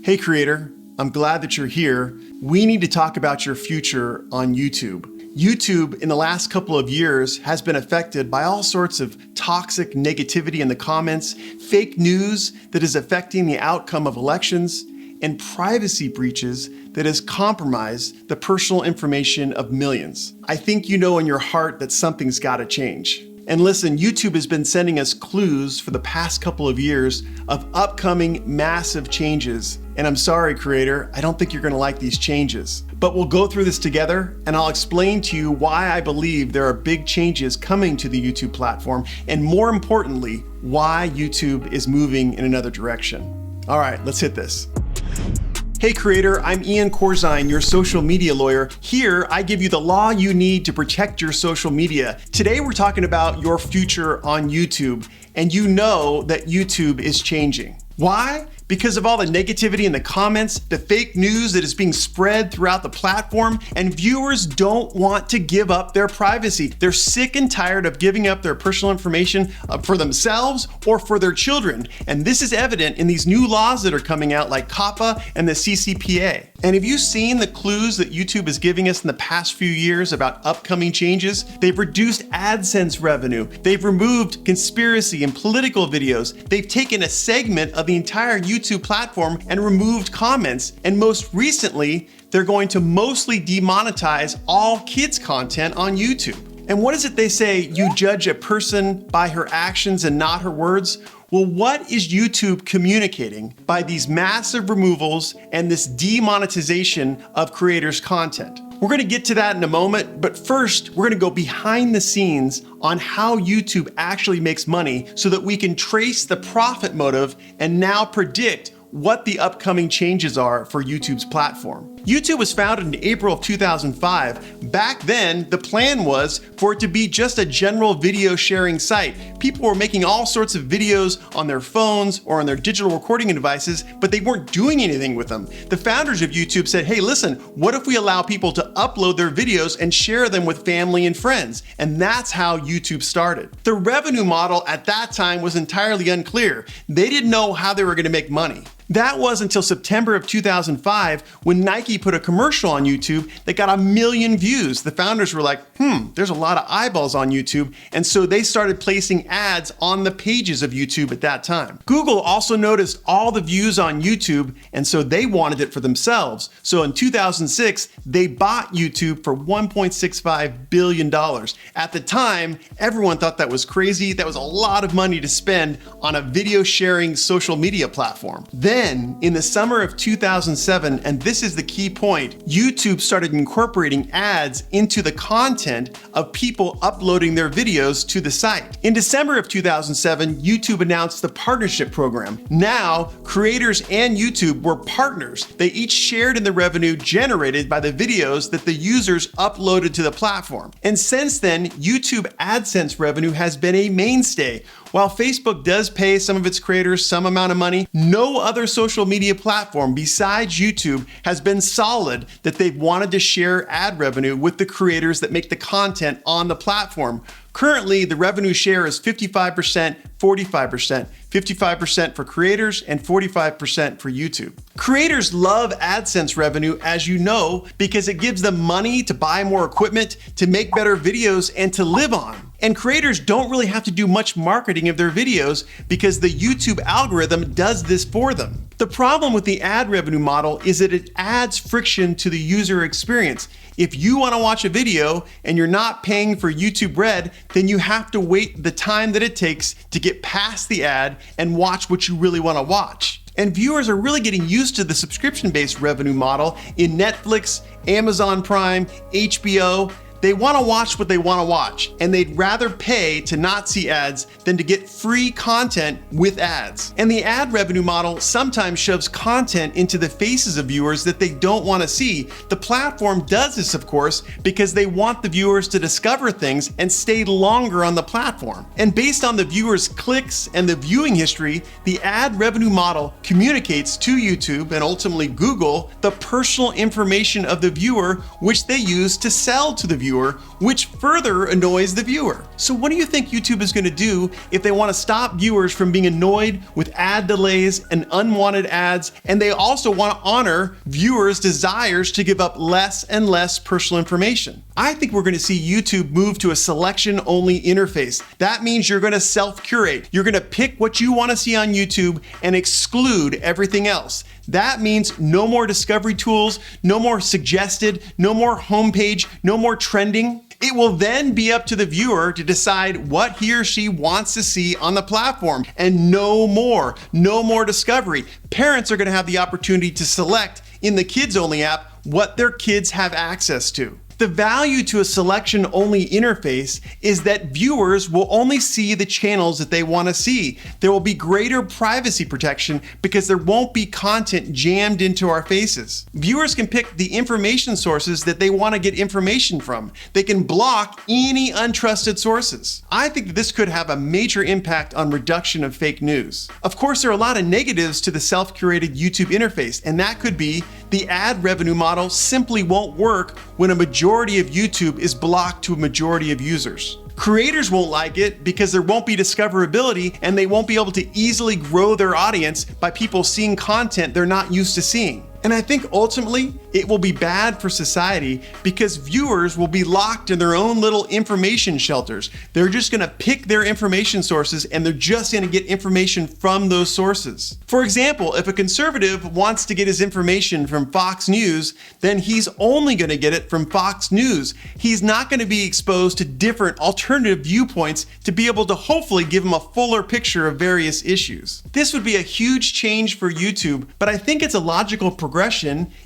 Hey creator, I'm glad that you're here. We need to talk about your future on YouTube. YouTube in the last couple of years has been affected by all sorts of toxic negativity in the comments, fake news that is affecting the outcome of elections, and privacy breaches that has compromised the personal information of millions. I think you know in your heart that something's gotta change. And listen, YouTube has been sending us clues for the past couple of years of upcoming massive changes. And I'm sorry, creator, I don't think you're gonna like these changes. But we'll go through this together and I'll explain to you why I believe there are big changes coming to the YouTube platform, and more importantly, why YouTube is moving in another direction. All right, let's hit this. Hey creator, I'm Ian Corzine, your social media lawyer. Here, I give you the law you need to protect your social media. Today, we're talking about your future on YouTube, and you know that YouTube is changing. Why? Because of all the negativity in the comments, the fake news that is being spread throughout the platform, and viewers don't want to give up their privacy. They're sick and tired of giving up their personal information for themselves or for their children. And this is evident in these new laws that are coming out like COPPA and the CCPA. And have you seen the clues that YouTube is giving us in the past few years about upcoming changes? They've reduced AdSense revenue. They've removed conspiracy and political videos. They've taken a segment of the entire YouTube platform and removed comments. And most recently, they're going to mostly demonetize all kids content on YouTube. And what is it they say? You judge a person by her actions and not her words? Well, what is YouTube communicating by these massive removals and this demonetization of creators' content? We're gonna get to that in a moment, but first, we're gonna go behind the scenes on how YouTube actually makes money so that we can trace the profit motive and now predict what the upcoming changes are for YouTube's platform. YouTube was founded in April of 2005. Back then, the plan was for it to be just a general video sharing site. People were making all sorts of videos on their phones or on their digital recording devices, but they weren't doing anything with them. The founders of YouTube said, hey, listen, what if we allow people to upload their videos and share them with family and friends? And that's how YouTube started. The revenue model at that time was entirely unclear. They didn't know how they were gonna make money. That was until September of 2005 when Nike put a commercial on YouTube that got 1 million views. The founders were like, there's a lot of eyeballs on YouTube. And so they started placing ads on the pages of YouTube at that time. Google also noticed all the views on YouTube, and so they wanted it for themselves. So in 2006, they bought YouTube for $1.65 billion. At the time, everyone thought that was crazy. That was a lot of money to spend on a video sharing social media platform. Then, in the summer of 2007, and this is the key point, YouTube started incorporating ads into the content of people uploading their videos to the site. In December of 2007, YouTube announced the partnership program. Now, creators and YouTube were partners. They each shared in the revenue generated by the videos that the users uploaded to the platform. And since then, YouTube AdSense revenue has been a mainstay. While Facebook does pay some of its creators some amount of money, no other social media platform besides YouTube has been solid that they've wanted to share ad revenue with the creators that make the content on the platform. Currently, the revenue share is 55%, 45%, 55% for creators and 45% for YouTube. Creators love AdSense revenue, as you know, because it gives them money to buy more equipment, to make better videos, and to live on. And creators don't really have to do much marketing of their videos because the YouTube algorithm does this for them. The problem with the ad revenue model is that it adds friction to the user experience. If you want to watch a video and you're not paying for YouTube Red, then you have to wait the time that it takes to get past the ad and watch what you really want to watch. And viewers are really getting used to the subscription-based revenue model in Netflix, Amazon Prime, HBO. They want to watch what they want to watch, and they'd rather pay to not see ads than to get free content with ads. And the ad revenue model sometimes shoves content into the faces of viewers that they don't want to see. The platform does this, of course, because they want the viewers to discover things and stay longer on the platform. And based on the viewers' clicks and the viewing history, the ad revenue model communicates to YouTube and ultimately Google the personal information of the viewer, which they use to sell to the viewer. viewer, which further annoys the viewer. So what do you think YouTube is going to do if they want to stop viewers from being annoyed with ad delays and unwanted ads, and they also want to honor viewers' desires to give up less and less personal information? I think we're going to see YouTube move to a selection-only interface. That means you're going to self-curate. You're going to pick what you want to see on YouTube and exclude everything else. That means no more discovery tools, no more suggested, no more homepage, no more trending. It will then be up to the viewer to decide what he or she wants to see on the platform, and no more discovery. Parents are going to have the opportunity to select in the Kids Only app what their kids have access to. The value to a selection-only interface is that viewers will only see the channels that they want to see. There will be greater privacy protection because there won't be content jammed into our faces. Viewers can pick the information sources that they want to get information from. They can block any untrusted sources. I think that this could have a major impact on reduction of fake news. Of course, there are a lot of negatives to the self-curated YouTube interface, and that could be the ad revenue model simply won't work when a majority of YouTube is blocked to a majority of users. Creators won't like it because there won't be discoverability, and they won't be able to easily grow their audience by people seeing content they're not used to seeing. And I think ultimately it will be bad for society because viewers will be locked in their own little information shelters. They're just going to pick their information sources, and they're just going to get information from those sources. For example, if a conservative wants to get his information from Fox News, then he's only going to get it from Fox News. He's not going to be exposed to different alternative viewpoints to be able to hopefully give him a fuller picture of various issues. This would be a huge change for YouTube, but I think it's a logical progression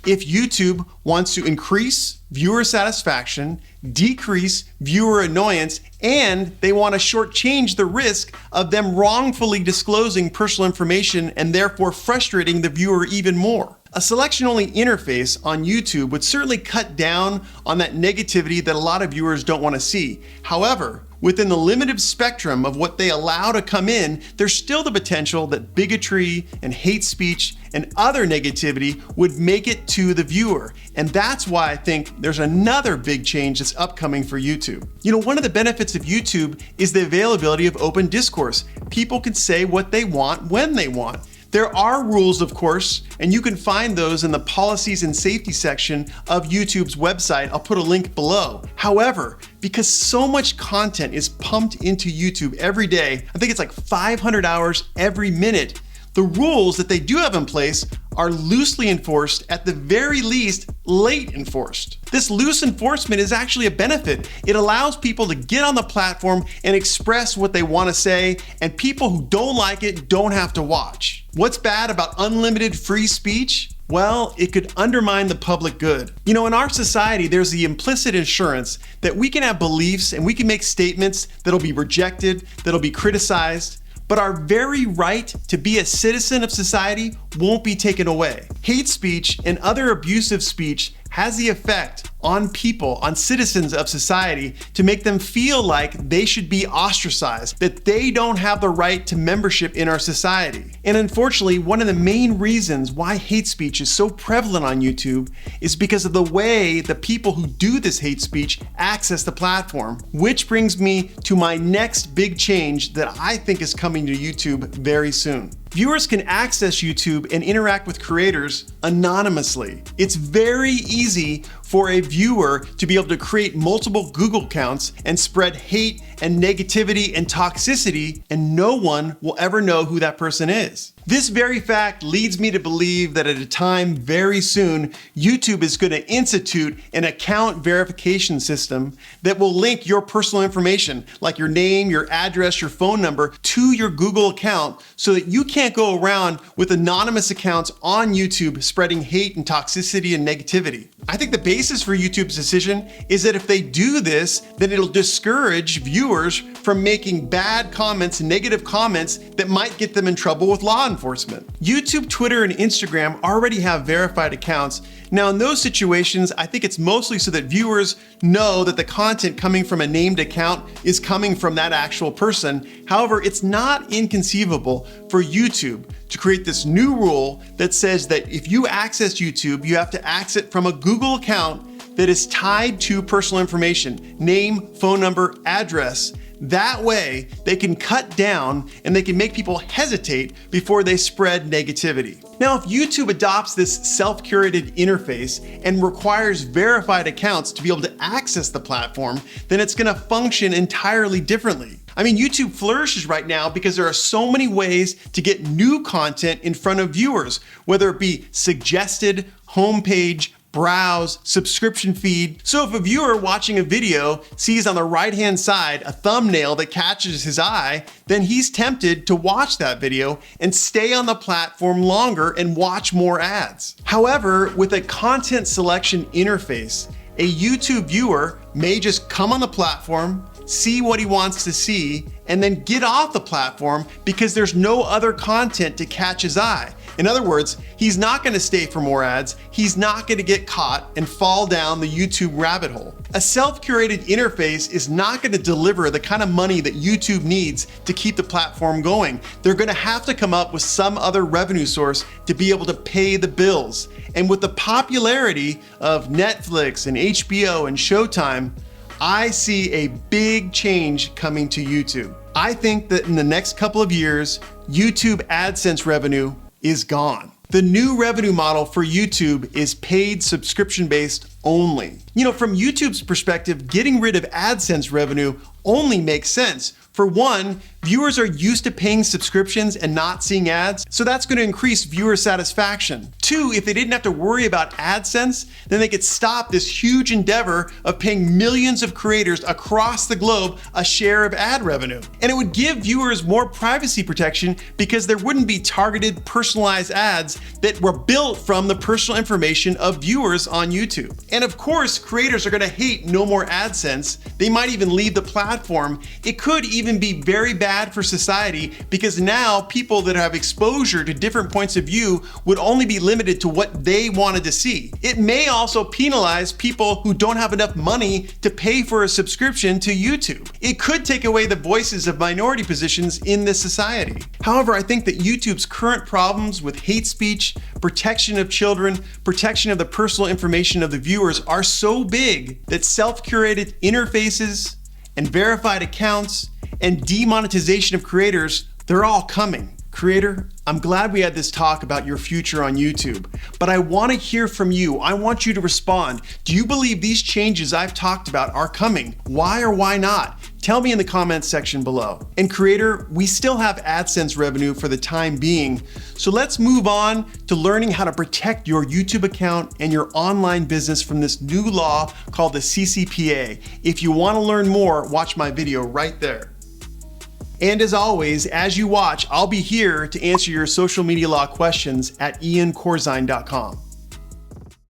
if YouTube wants to increase viewer satisfaction, decrease viewer annoyance, and they want to shortchange the risk of them wrongfully disclosing personal information and therefore frustrating the viewer even more. A selection-only interface on YouTube would certainly cut down on that negativity that a lot of viewers don't want to see. However, within the limited spectrum of what they allow to come in, there's still the potential that bigotry and hate speech and other negativity would make it to the viewer. And that's why I think there's another big change that's upcoming for YouTube. You know, one of the benefits of YouTube is the availability of open discourse. People can say what they want when they want. There are rules, of course, and you can find those in the policies and safety section of YouTube's website. I'll put a link below. However, because so much content is pumped into YouTube every day, I think it's like 500 hours every minute, the rules that they do have in place are loosely enforced, at the very least, late enforced. This loose enforcement is actually a benefit. It allows people to get on the platform and express what they want to say, and people who don't like it don't have to watch. What's bad about unlimited free speech? Well, it could undermine the public good. You know, in our society, there's the implicit assurance that we can have beliefs and we can make statements that'll be rejected, that'll be criticized, but our very right to be a citizen of society won't be taken away. Hate speech and other abusive speech has the effect on people, on citizens of society, to make them feel like they should be ostracized, that they don't have the right to membership in our society. And unfortunately, one of the main reasons why hate speech is so prevalent on YouTube is because of the way the people who do this hate speech access the platform. Which brings me to my next big change that I think is coming to YouTube very soon. Viewers can access YouTube and interact with creators anonymously. It's very easy for a viewer to be able to create multiple Google accounts and spread hate and negativity and toxicity, and no one will ever know who that person is. This very fact leads me to believe that at a time very soon, YouTube is going to institute an account verification system that will link your personal information, like your name, your address, your phone number, to your Google account so that you can't go around with anonymous accounts on YouTube spreading hate and toxicity and negativity. I think the basis for YouTube's decision is that if they do this, then it'll discourage viewers from making bad comments, negative comments that might get them in trouble with law enforcement. YouTube, Twitter, and Instagram already have verified accounts. Now, in those situations, I think it's mostly so that viewers know that the content coming from a named account is coming from that actual person. However, it's not inconceivable for YouTube to create this new rule that says that if you access YouTube, you have to access it from a Google account that is tied to personal information, name, phone number, address. That way, they can cut down and they can make people hesitate before they spread negativity. Now, if YouTube adopts this self-curated interface and requires verified accounts to be able to access the platform, then it's gonna function entirely differently. I mean, YouTube flourishes right now because there are so many ways to get new content in front of viewers, whether it be suggested, homepage, browse, subscription feed. So if a viewer watching a video sees on the right-hand side a thumbnail that catches his eye, then he's tempted to watch that video and stay on the platform longer and watch more ads. However, with a content selection interface, a YouTube viewer may just come on the platform, see what he wants to see, and then get off the platform because there's no other content to catch his eye. In other words, he's not gonna stay for more ads, he's not gonna get caught and fall down the YouTube rabbit hole. A self-curated interface is not gonna deliver the kind of money that YouTube needs to keep the platform going. They're gonna have to come up with some other revenue source to be able to pay the bills. And with the popularity of Netflix and HBO and Showtime, I see a big change coming to YouTube. I think that in the next couple of years, YouTube AdSense revenue is gone. The new revenue model for YouTube is paid subscription-based only. You know, from YouTube's perspective, getting rid of AdSense revenue only makes sense. For one, viewers are used to paying subscriptions and not seeing ads, so that's going to increase viewer satisfaction. Two, if they didn't have to worry about AdSense, then they could stop this huge endeavor of paying millions of creators across the globe a share of ad revenue. And it would give viewers more privacy protection because there wouldn't be targeted, personalized ads that were built from the personal information of viewers on YouTube. And of course, creators are going to hate no more AdSense. They might even leave the platform. It could even be very bad for society because now people that have exposure to different points of view would only be limited to what they wanted to see. It may also penalize people who don't have enough money to pay for a subscription to YouTube. It could take away the voices of minority positions in this society. However, I think that YouTube's current problems with hate speech, protection of children, protection of the personal information of the viewers are so big that self-curated interfaces and verified accounts and demonetization of creators, they're all coming. Creator, I'm glad we had this talk about your future on YouTube, but I want to hear from you. I want you to respond. Do you believe these changes I've talked about are coming? Why or why not? Tell me in the comments section below. And creator, we still have AdSense revenue for the time being, so let's move on to learning how to protect your YouTube account and your online business from this new law called the CCPA. If you want to learn more, watch my video right there. And as always, as you watch, I'll be here to answer your social media law questions at iancorzine.com.